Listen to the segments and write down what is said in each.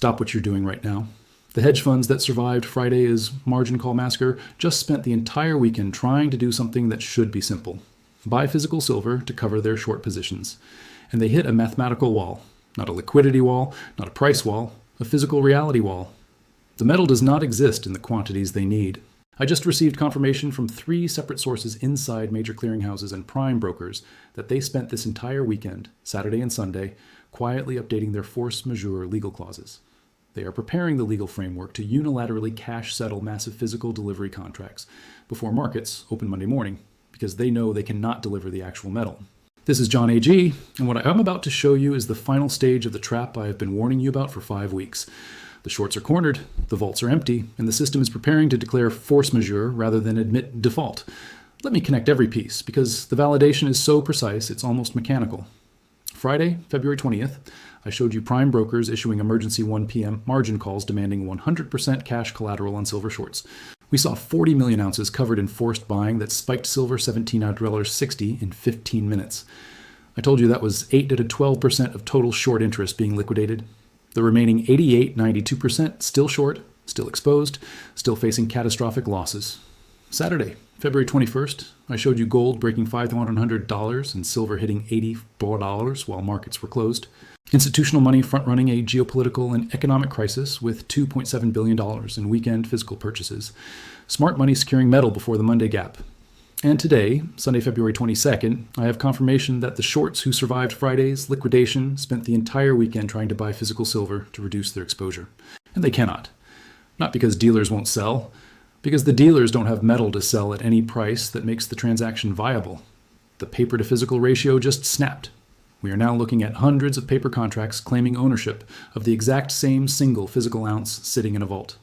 Stop what you're doing right now. The hedge funds that survived Friday's margin call massacre just spent the entire weekend trying to do something that should be simple. Buy physical silver to cover their short positions. And they hit a mathematical wall. Not a liquidity wall, not a price wall, a physical reality wall. The metal does not exist in the quantities they need. I just received confirmation from 3 separate sources inside major clearinghouses and prime brokers that they spent this entire weekend, Saturday and Sunday, quietly updating their force majeure legal clauses. They are preparing the legal framework to unilaterally cash settle massive physical delivery contracts before markets open Monday morning, because they know they cannot deliver the actual metal. This is John AG, and what I am about to show you is the final stage of the trap I have been warning you about for 5 weeks. The shorts are cornered, the vaults are empty, and the system is preparing to declare force majeure rather than admit default. Let me connect every piece, because the validation is so precise it's almost mechanical. Friday, February 20th, I showed you prime brokers issuing emergency 1 p.m. margin calls demanding 100% cash collateral on silver shorts. We saw 40 million ounces covered in forced buying that spiked silver $17.60 in 15 minutes. I told you that was 8 to 12% of total short interest being liquidated. The remaining 92% still short, still exposed, still facing catastrophic losses. Saturday, February 21st, I showed you gold breaking $5,100 and silver hitting $84 while markets were closed. Institutional money front-running a geopolitical and economic crisis with $2.7 billion in weekend physical purchases. Smart money securing metal before the Monday gap. And today, Sunday, February 22nd, I have confirmation that the shorts who survived Friday's liquidation spent the entire weekend trying to buy physical silver to reduce their exposure. And they cannot. Not because dealers won't sell, because the dealers don't have metal to sell at any price that makes the transaction viable. The paper to physical ratio just snapped. We are now looking at hundreds of paper contracts claiming ownership of the exact same single physical ounce sitting in a vault.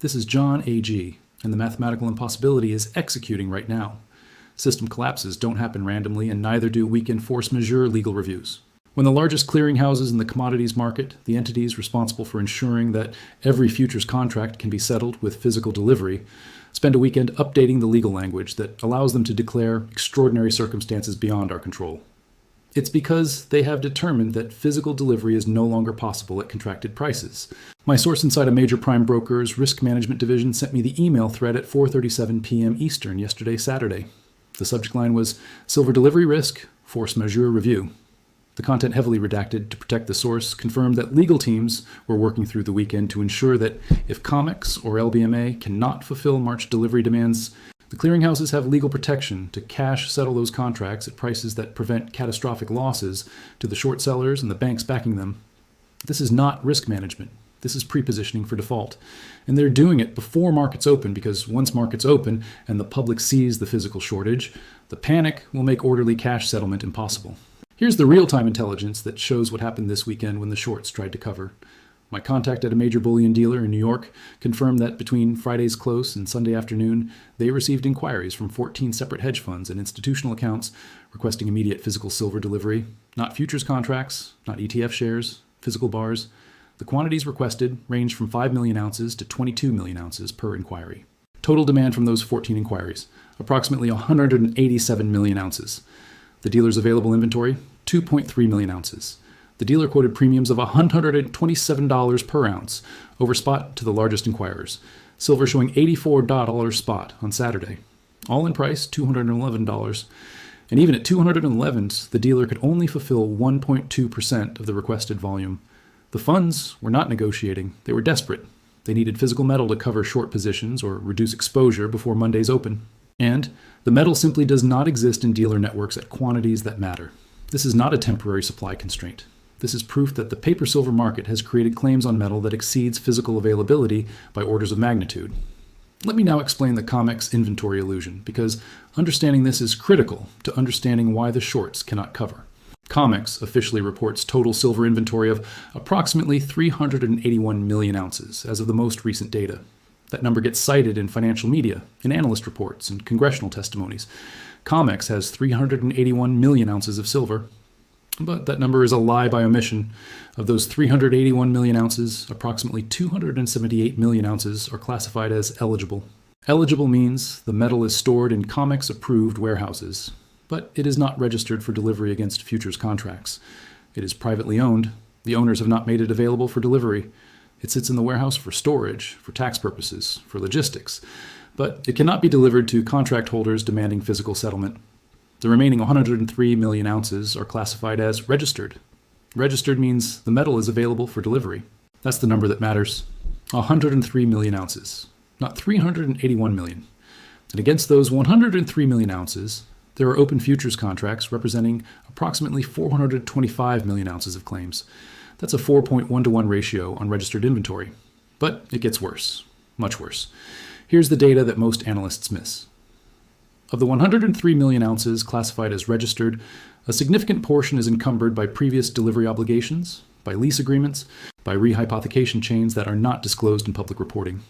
This is John AG, and the mathematical impossibility is executing right now. System collapses don't happen randomly, and neither do weekend force majeure legal reviews. When the largest clearinghouses in the commodities market, the entities responsible for ensuring that every futures contract can be settled with physical delivery, spend a weekend updating the legal language that allows them to declare extraordinary circumstances beyond our control. It's because they have determined that physical delivery is no longer possible at contracted prices. My source inside a major prime broker's risk management division sent me the email thread at 4:37 p.m. Eastern yesterday, Saturday. The subject line was Silver Delivery Risk, Force Majeure Review. The content heavily redacted to protect the source confirmed that legal teams were working through the weekend to ensure that if COMEX or LBMA cannot fulfill March delivery demands, the clearinghouses have legal protection to cash settle those contracts at prices that prevent catastrophic losses to the short sellers and the banks backing them. This is not risk management. This is pre-positioning for default. And they're doing it before markets open because once markets open and the public sees the physical shortage, the panic will make orderly cash settlement impossible. Here's the real-time intelligence that shows what happened this weekend when the shorts tried to cover. My contact at a major bullion dealer in New York confirmed that between Friday's close and Sunday afternoon, they received inquiries from 14 separate hedge funds and institutional accounts requesting immediate physical silver delivery, not futures contracts, not ETF shares, physical bars. The quantities requested ranged from 5 million ounces to 22 million ounces per inquiry. Total demand from those 14 inquiries, approximately 187 million ounces. The dealer's available inventory, 2.3 million ounces. The dealer quoted premiums of $127 per ounce over spot to the largest inquirers. Silver showing $84 spot on Saturday. All in price, $211. And even at $211, the dealer could only fulfill 1.2% of the requested volume. The funds were not negotiating. They were desperate. They needed physical metal to cover short positions or reduce exposure before Monday's open. And the metal simply does not exist in dealer networks at quantities that matter. This is not a temporary supply constraint. This is proof that the paper silver market has created claims on metal that exceeds physical availability by orders of magnitude. Let me now explain the COMEX inventory illusion, because understanding this is critical to understanding why the shorts cannot cover. COMEX officially reports total silver inventory of approximately 381 million ounces as of the most recent data. That number gets cited in financial media, in analyst reports, and congressional testimonies. COMEX has 381 million ounces of silver. But that number is a lie by omission. Of those 381 million ounces, approximately 278 million ounces are classified as eligible. Eligible means the metal is stored in COMEX-approved warehouses, but it is not registered for delivery against futures contracts. It is privately owned. The owners have not made it available for delivery. It sits in the warehouse for storage, for tax purposes, for logistics, but it cannot be delivered to contract holders demanding physical settlement. The remaining 103 million ounces are classified as registered. Registered means the metal is available for delivery. That's the number that matters. 103 million ounces, not 381 million. And against those 103 million ounces, there are open futures contracts representing approximately 425 million ounces of claims. That's a 4.1 to 1 ratio on registered inventory. But it gets worse, much worse. Here's the data that most analysts miss. Of the 103 million ounces classified as registered, a significant portion is encumbered by previous delivery obligations, by lease agreements, by rehypothecation chains that are not disclosed in public reporting.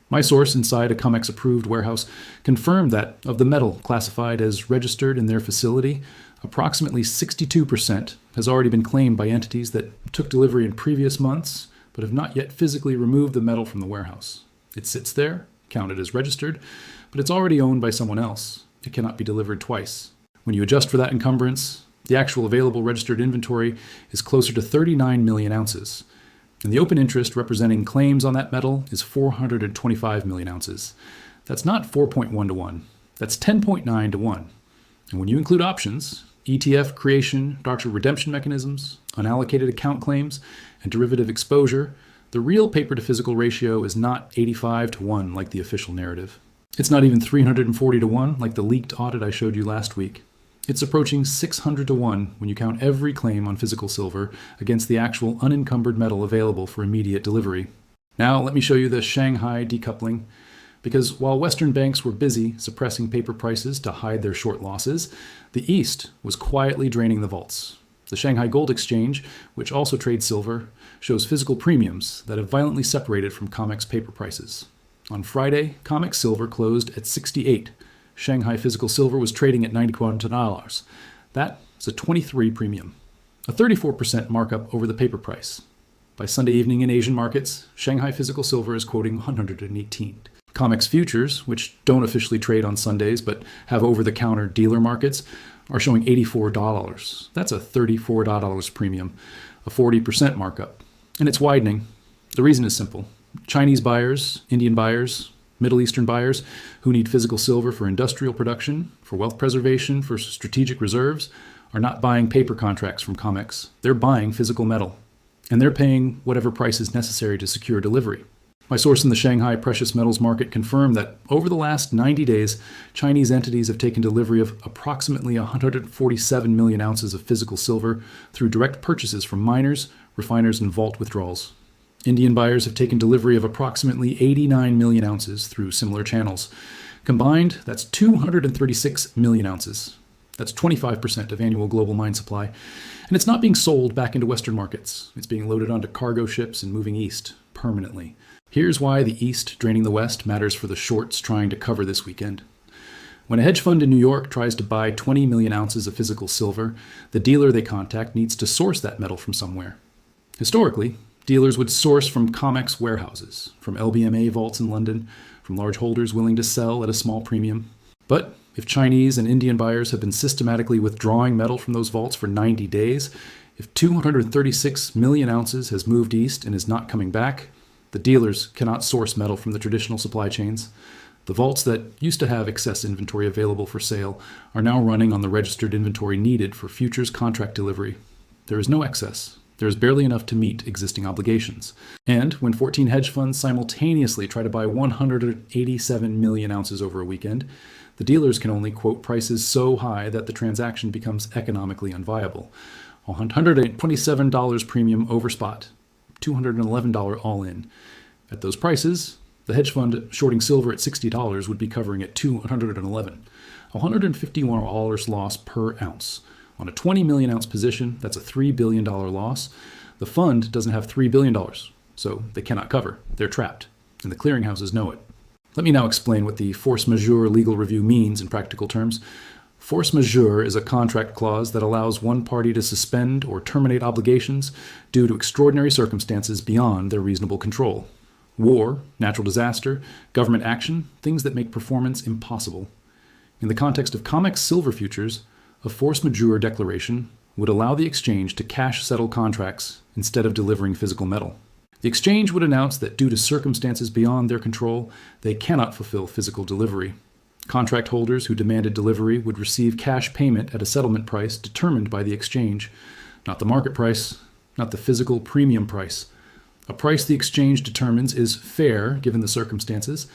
My source inside a COMEX-approved warehouse confirmed that of the metal classified as registered in their facility, approximately 62% has already been claimed by entities that took delivery in previous months but have not yet physically removed the metal from the warehouse. It sits there, counted as registered, but it's already owned by someone else. It cannot be delivered twice. When you adjust for that encumbrance, the actual available registered inventory is closer to 39 million ounces. And the open interest representing claims on that metal is 425 million ounces. That's not 4.1 to 1. That's 10.9 to 1. And when you include options, ETF creation, doctrine redemption mechanisms, unallocated account claims, and derivative exposure, the real paper-to-physical ratio is not 85 to 1 like the official narrative. It's not even 340 to 1 like the leaked audit I showed you last week. It's approaching 600 to 1 when you count every claim on physical silver against the actual unencumbered metal available for immediate delivery. Now let me show you the Shanghai decoupling. Because while Western banks were busy suppressing paper prices to hide their short losses, the East was quietly draining the vaults. The Shanghai Gold Exchange, which also trades silver, shows physical premiums that have violently separated from COMEX paper prices. On Friday, COMEX silver closed at 68. Shanghai physical silver was trading at $94. That is a 23 premium, a 34% markup over the paper price. By Sunday evening in Asian markets, Shanghai physical silver is quoting 118. COMEX futures, which don't officially trade on Sundays but have over-the-counter dealer markets, are showing $84. That's a $34 premium, a 40% markup. And it's widening. The reason is simple. Chinese buyers, Indian buyers, Middle Eastern buyers who need physical silver for industrial production, for wealth preservation, for strategic reserves, are not buying paper contracts from COMEX. They're buying physical metal. And they're paying whatever price is necessary to secure delivery. My source in the Shanghai precious metals market confirmed that over the last 90 days, Chinese entities have taken delivery of approximately 147 million ounces of physical silver through direct purchases from miners, refiners, and vault withdrawals. Indian buyers have taken delivery of approximately 89 million ounces through similar channels. Combined, that's 236 million ounces. That's 25% of annual global mine supply. And it's not being sold back into Western markets. It's being loaded onto cargo ships and moving east permanently. Here's why the East draining the West matters for the shorts trying to cover this weekend. When a hedge fund in New York tries to buy 20 million ounces of physical silver, the dealer they contact needs to source that metal from somewhere. Historically, dealers would source from COMEX warehouses, from LBMA vaults in London, from large holders willing to sell at a small premium. But if Chinese and Indian buyers have been systematically withdrawing metal from those vaults for 90 days, if 236 million ounces has moved east and is not coming back, the dealers cannot source metal from the traditional supply chains. The vaults that used to have excess inventory available for sale are now running on the registered inventory needed for futures contract delivery. There is no excess. There is barely enough to meet existing obligations. And when 14 hedge funds simultaneously try to buy 187 million ounces over a weekend, the dealers can only quote prices so high that the transaction becomes economically unviable. $127 premium over spot. $211 all in. At those prices, the hedge fund shorting silver at $60 would be covering at $211. $151 loss per ounce. On a 20 million ounce position, that's a $3 billion loss. The fund doesn't have $3 billion, so they cannot cover. They're trapped, and the clearinghouses know it. Let me now explain what the force majeure legal review means in practical terms. Force majeure is a contract clause that allows one party to suspend or terminate obligations due to extraordinary circumstances beyond their reasonable control. War, natural disaster, government action, things that make performance impossible. In the context of COMEX silver futures, a force majeure declaration would allow the exchange to cash settle contracts instead of delivering physical metal. The exchange would announce that due to circumstances beyond their control, they cannot fulfill physical delivery. Contract holders who demanded delivery would receive cash payment at a settlement price determined by the exchange, not the market price, not the physical premium price. A price the exchange determines is fair given the circumstances,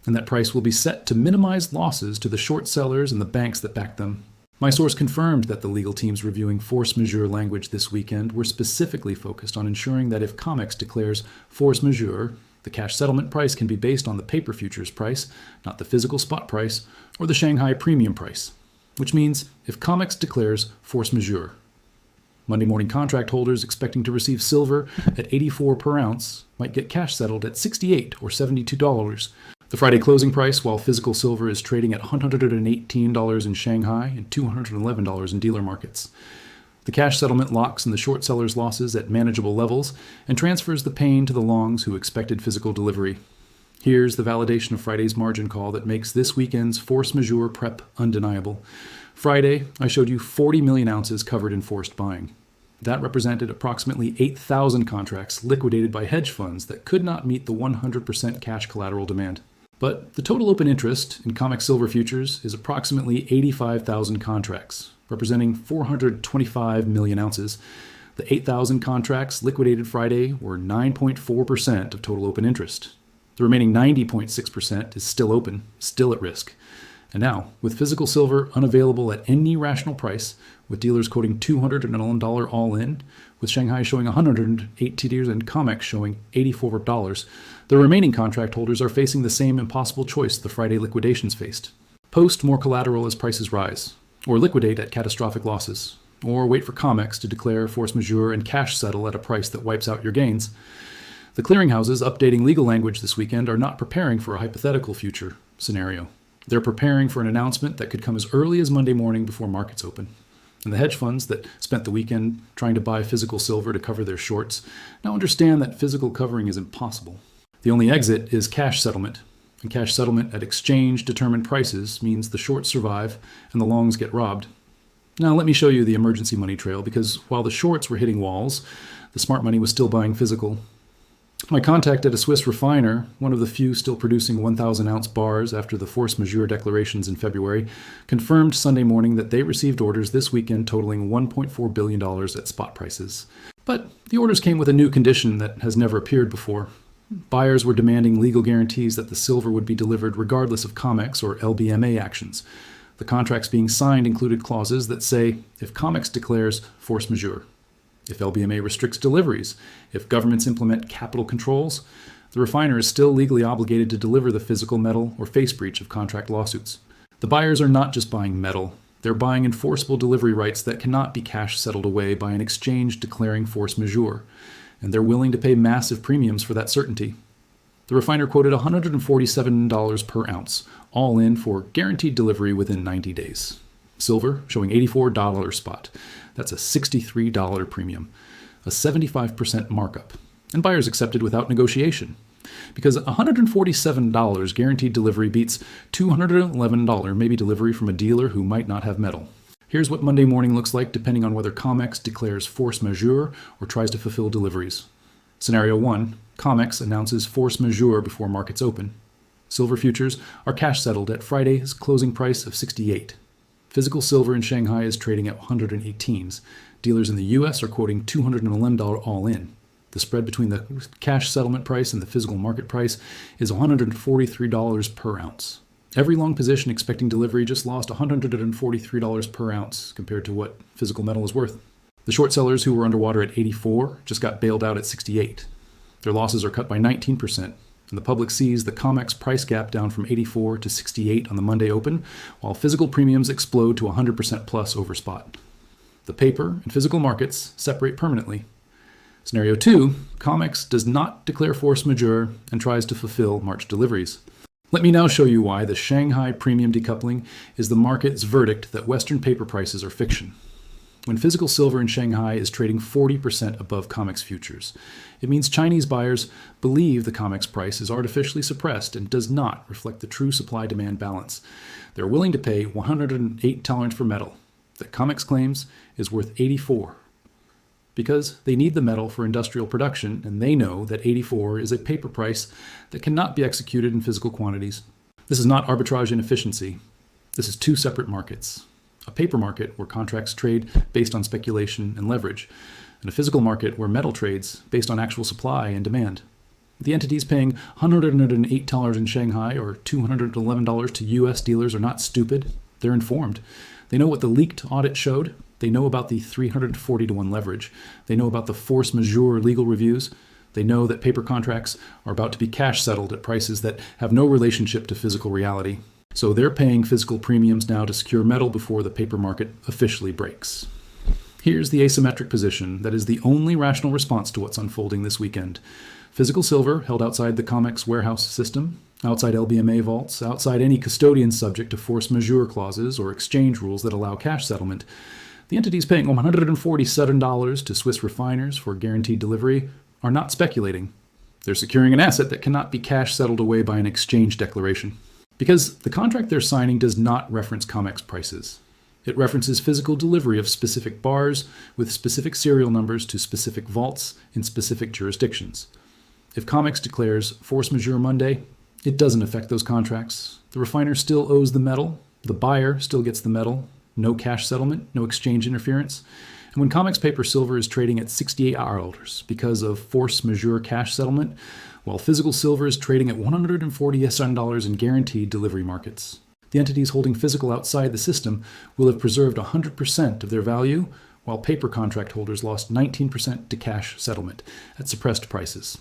and that price will be set to minimize losses to the short sellers and the banks that back them. My source confirmed that the legal teams reviewing force majeure language this weekend were specifically focused on ensuring that if COMEX declares force majeure, the cash settlement price can be based on the paper futures price, not the physical spot price, or the Shanghai premium price. Which means if COMEX declares force majeure, Monday morning contract holders expecting to receive silver at 84 per ounce might get cash settled at $68 or $72. The Friday closing price, while physical silver is trading at $118 in Shanghai and $211 in dealer markets. The cash settlement locks in the short sellers' losses at manageable levels and transfers the pain to the longs who expected physical delivery. Here's the validation of Friday's margin call that makes this weekend's force majeure prep undeniable. Friday, I showed you 40 million ounces covered in forced buying. That represented approximately 8,000 contracts liquidated by hedge funds that could not meet the 100% cash collateral demand. But the total open interest in COMEX silver futures is approximately 85,000 contracts, representing 425 million ounces. The 8,000 contracts liquidated Friday were 9.4% of total open interest. The remaining 90.6% is still open, still at risk. And now, with physical silver unavailable at any rational price, with dealers quoting $201 all in, with Shanghai showing $108 and COMEX showing $84, the remaining contract holders are facing the same impossible choice the Friday liquidations faced. Post more collateral as prices rise, or liquidate at catastrophic losses, or wait for COMEX to declare force majeure and cash settle at a price that wipes out your gains. The clearinghouses updating legal language this weekend are not preparing for a hypothetical future scenario. They're preparing for an announcement that could come as early as Monday morning before markets open. And the hedge funds that spent the weekend trying to buy physical silver to cover their shorts now understand that physical covering is impossible. The only exit is cash settlement, and cash settlement at exchange-determined prices means the shorts survive and the longs get robbed. Now let me show you the emergency money trail, because while the shorts were hitting walls, the smart money was still buying physical. My contact at a Swiss refiner, one of the few still producing 1,000-ounce bars after the force majeure declarations in February, confirmed Sunday morning that they received orders this weekend totaling $1.4 billion at spot prices. But the orders came with a new condition that has never appeared before. Buyers were demanding legal guarantees that the silver would be delivered regardless of COMEX or LBMA actions. The contracts being signed included clauses that say if COMEX declares force majeure, if LBMA restricts deliveries, if governments implement capital controls, the refiner is still legally obligated to deliver the physical metal or face breach of contract lawsuits. The buyers are not just buying metal, they're buying enforceable delivery rights that cannot be cash settled away by an exchange declaring force majeure, and they're willing to pay massive premiums for that certainty. The refiner quoted $147 per ounce, all in for guaranteed delivery within 90 days. Silver showing $84 spot. That's a $63 premium, a 75% markup, and buyers accepted without negotiation. Because $147 guaranteed delivery beats $211 maybe delivery from a dealer who might not have metal. Here's what Monday morning looks like depending on whether COMEX declares force majeure or tries to fulfill deliveries. Scenario 1, COMEX announces force majeure before markets open. Silver futures are cash settled at Friday's closing price of $68. Physical silver in Shanghai is trading at 118s. Dealers in the U.S. are quoting $211 all in. The spread between the cash settlement price and the physical market price is $143 per ounce. Every long position expecting delivery just lost $143 per ounce compared to what physical metal is worth. The short sellers who were underwater at 84 just got bailed out at 68. Their losses are cut by 19%. And the public sees the COMEX price gap down from 84 to 68 on the Monday open, while physical premiums explode to 100% plus over spot. The paper and physical markets separate permanently. Scenario 2, COMEX does not declare force majeure and tries to fulfill March deliveries. Let me now show you why the Shanghai premium decoupling is the market's verdict that Western paper prices are fiction. When physical silver in Shanghai is trading 40% above COMEX futures, it means Chinese buyers believe the COMEX price is artificially suppressed and does not reflect the true supply-demand balance. They're willing to pay 108 tolerance for metal that COMEX claims is worth 84. because they need the metal for industrial production, and they know that 84 is a paper price that cannot be executed in physical quantities. This is not arbitrage inefficiency. This is two separate markets. A paper market where contracts trade based on speculation and leverage, and a physical market where metal trades based on actual supply and demand. The entities paying $108 in Shanghai or $211 to US dealers are not stupid. They're informed. They know what the leaked audit showed. They know about the 340 to 1 leverage. They know about the force majeure legal reviews. They know that paper contracts are about to be cash settled at prices that have no relationship to physical reality. So they're paying physical premiums now to secure metal before the paper market officially breaks. Here's the asymmetric position that is the only rational response to what's unfolding this weekend. Physical silver held outside the COMEX warehouse system, outside LBMA vaults, outside any custodian subject to force majeure clauses or exchange rules that allow cash settlement. The entities paying $147 to Swiss refiners for guaranteed delivery are not speculating. They're securing an asset that cannot be cash settled away by an exchange declaration. Because the contract they're signing does not reference COMEX prices. It references physical delivery of specific bars with specific serial numbers to specific vaults in specific jurisdictions. If COMEX declares force majeure Monday, it doesn't affect those contracts. The refiner still owes the metal. The buyer still gets the metal. No cash settlement, no exchange interference. And when COMEX paper silver is trading at $68 because of force majeure cash settlement, while physical silver is trading at $140 in guaranteed delivery markets. The entities holding physical outside the system will have preserved 100% of their value, while paper contract holders lost 19% to cash settlement at suppressed prices.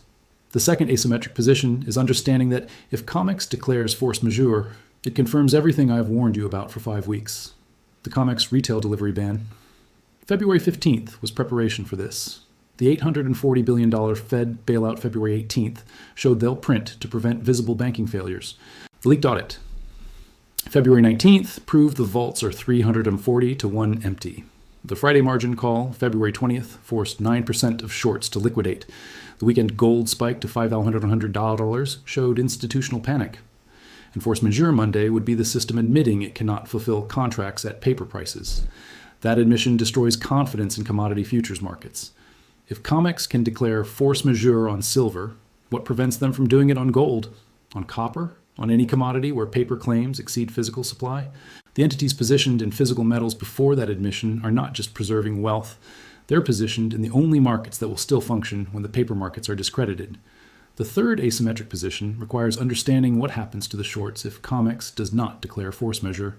The second asymmetric position is understanding that if COMEX declares force majeure, it confirms everything I've warned you about for 5 weeks. The COMEX retail delivery ban. February 15th was preparation for this. The $840 billion Fed bailout February 18th showed they'll print to prevent visible banking failures. The leaked audit. February 19th proved the vaults are 340 to 1 empty. The Friday margin call, February 20th, forced 9% of shorts to liquidate. The weekend gold spike to $5,100 showed institutional panic. And force majeure Monday would be the system admitting it cannot fulfill contracts at paper prices. That admission destroys confidence in commodity futures markets. If COMEX can declare force majeure on silver, what prevents them from doing it on gold, on copper, on any commodity where paper claims exceed physical supply? The entities positioned in physical metals before that admission are not just preserving wealth, they're positioned in the only markets that will still function when the paper markets are discredited. The third asymmetric position requires understanding what happens to the shorts if COMEX does not declare force majeure.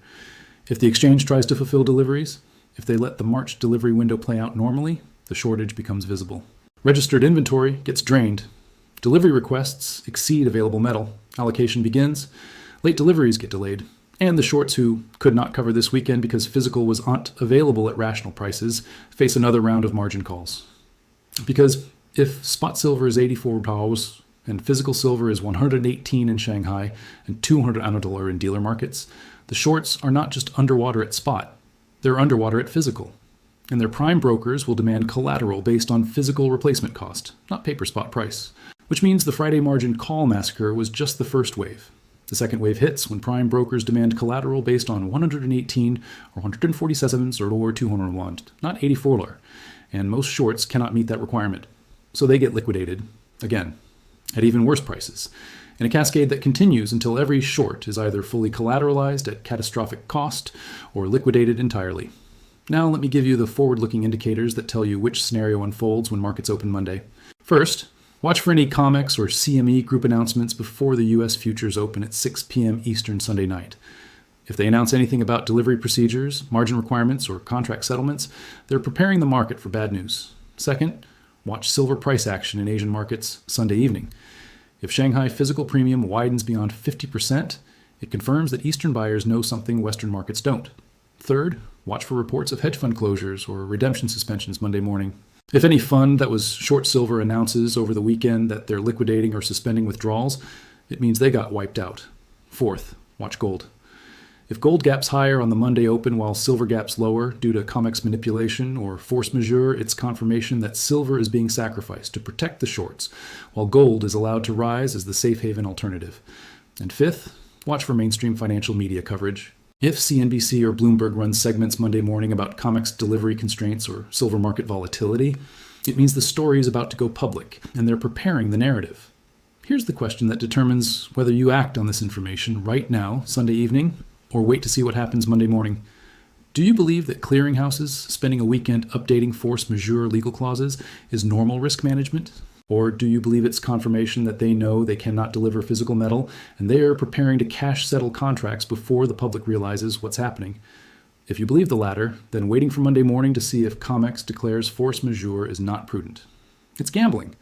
If the exchange tries to fulfill deliveries, if they let the March delivery window play out normally, the shortage becomes visible. Registered inventory gets drained. Delivery requests exceed available metal. Allocation begins. Late deliveries get delayed. And the shorts who could not cover this weekend because physical was not available at rational prices face another round of margin calls. Because if spot silver is 84 pounds and physical silver is 118 in Shanghai and 200 $1 in dealer markets, the shorts are not just underwater at spot. They're underwater at physical. And their prime brokers will demand collateral based on physical replacement cost, not paper spot price. Which means the Friday margin call massacre was just the first wave. The second wave hits when prime brokers demand collateral based on 118 or 147 or 201, not 84, and most shorts cannot meet that requirement. So they get liquidated, again, at even worse prices, in a cascade that continues until every short is either fully collateralized at catastrophic cost or liquidated entirely. Now let me give you the forward-looking indicators that tell you which scenario unfolds when markets open Monday. First, watch for any COMEX or CME group announcements before the U.S. futures open at 6 p.m. Eastern Sunday night. If they announce anything about delivery procedures, margin requirements, or contract settlements, they're preparing the market for bad news. Second, watch silver price action in Asian markets Sunday evening. If Shanghai physical premium widens beyond 50%, it confirms that Eastern buyers know something Western markets don't. Third, watch for reports of hedge fund closures or redemption suspensions Monday morning. If any fund that was short silver announces over the weekend that they're liquidating or suspending withdrawals, it means they got wiped out. Fourth, watch gold. If gold gaps higher on the Monday open while silver gaps lower due to COMEX manipulation or force majeure, it's confirmation that silver is being sacrificed to protect the shorts, while gold is allowed to rise as the safe haven alternative. And fifth, watch for mainstream financial media coverage. If CNBC or Bloomberg runs segments Monday morning about COMEX delivery constraints or silver market volatility, it means the story is about to go public, and they're preparing the narrative. Here's the question that determines whether you act on this information right now, Sunday evening, or wait to see what happens Monday morning. Do you believe that clearinghouses spending a weekend updating force majeure legal clauses is normal risk management? Or do you believe it's confirmation that they know they cannot deliver physical metal and they are preparing to cash settle contracts before the public realizes what's happening? If you believe the latter, then waiting for Monday morning to see if COMEX declares force majeure is not prudent. It's gambling.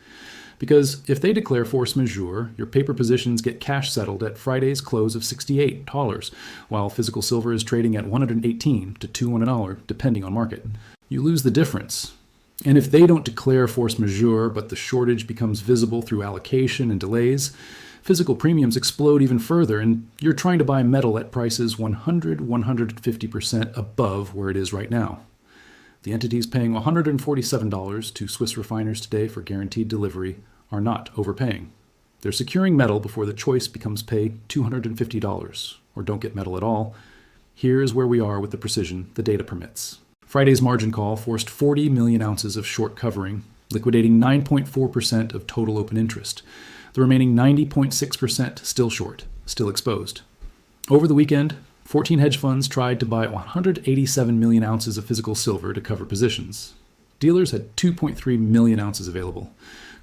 Because if they declare force majeure, your paper positions get cash settled at Friday's close of $68, while physical silver is trading at $118 to $2 on a dollar, depending on market. You lose the difference. And if they don't declare force majeure, but the shortage becomes visible through allocation and delays, physical premiums explode even further, and you're trying to buy metal at prices 150% above where it is right now. The entities paying $147 to Swiss refiners today for guaranteed delivery are not overpaying. They're securing metal before the choice becomes pay $250 or don't get metal at all. Here's where we are with the precision the data permits. Friday's margin call forced 40 million ounces of short covering, liquidating 9.4% of total open interest. The remaining 90.6% still short, still exposed. Over the weekend, 14 hedge funds tried to buy 187 million ounces of physical silver to cover positions. Dealers had 2.3 million ounces available,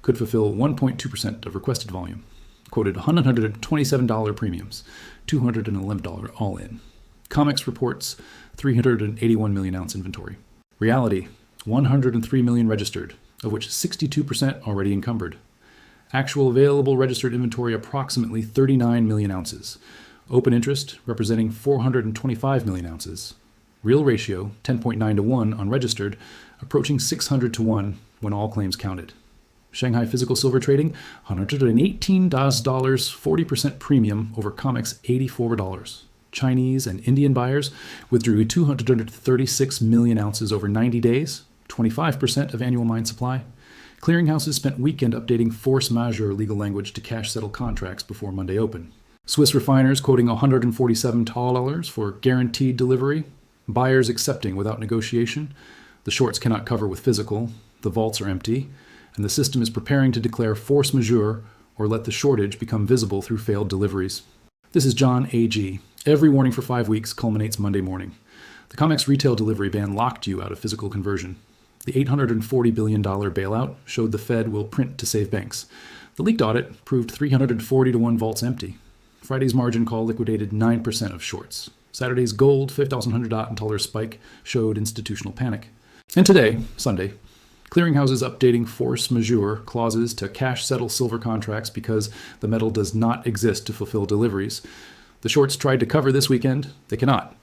could fulfill 1.2% of requested volume, quoted $127 premiums, $211 all in. COMEX reports 381 million ounce inventory. Reality, 103 million registered, of which 62% already encumbered. Actual available registered inventory approximately 39 million ounces. Open interest representing 425 million ounces. Real ratio 10.9 to 1 unregistered, approaching 600 to 1 when all claims counted. Shanghai physical silver trading $118, 40% premium over COMEX $84. Chinese and Indian buyers withdrew 236 million ounces over 90 days, 25% of annual mine supply. Clearinghouses spent weekend updating force majeure legal language to cash settle contracts before Monday open. Swiss refiners quoting $147 for guaranteed delivery. Buyers accepting without negotiation. The shorts cannot cover with physical. The vaults are empty. And the system is preparing to declare force majeure or let the shortage become visible through failed deliveries. This is John A.G. Every warning for 5 weeks culminates Monday morning. The COMEX retail delivery ban locked you out of physical conversion. The $840 billion bailout showed the Fed will print to save banks. The leaked audit proved 340 to 1 vaults empty. Friday's margin call liquidated 9% of shorts. Saturday's gold $5,100 spike showed institutional panic. And today, Sunday, clearinghouses updating force majeure clauses to cash settle silver contracts because the metal does not exist to fulfill deliveries. The shorts tried to cover this weekend. They cannot.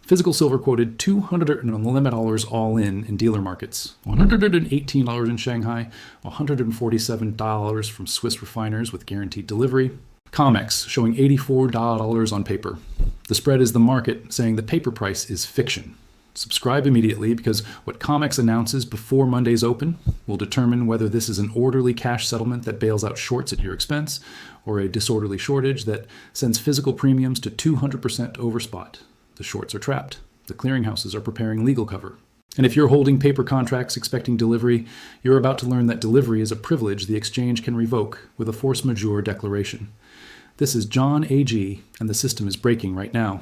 Physical silver quoted $211 all in dealer markets, $118 in Shanghai, $147 from Swiss refiners with guaranteed delivery. COMEX showing $84 on paper. The spread is the market saying the paper price is fiction. Subscribe immediately because what COMEX announces before Monday's open will determine whether this is an orderly cash settlement that bails out shorts at your expense or a disorderly shortage that sends physical premiums to 200% over spot. The shorts are trapped. The clearinghouses are preparing legal cover. And if you're holding paper contracts expecting delivery, you're about to learn that delivery is a privilege the exchange can revoke with a force majeure declaration. This is John A.G., and the system is breaking right now.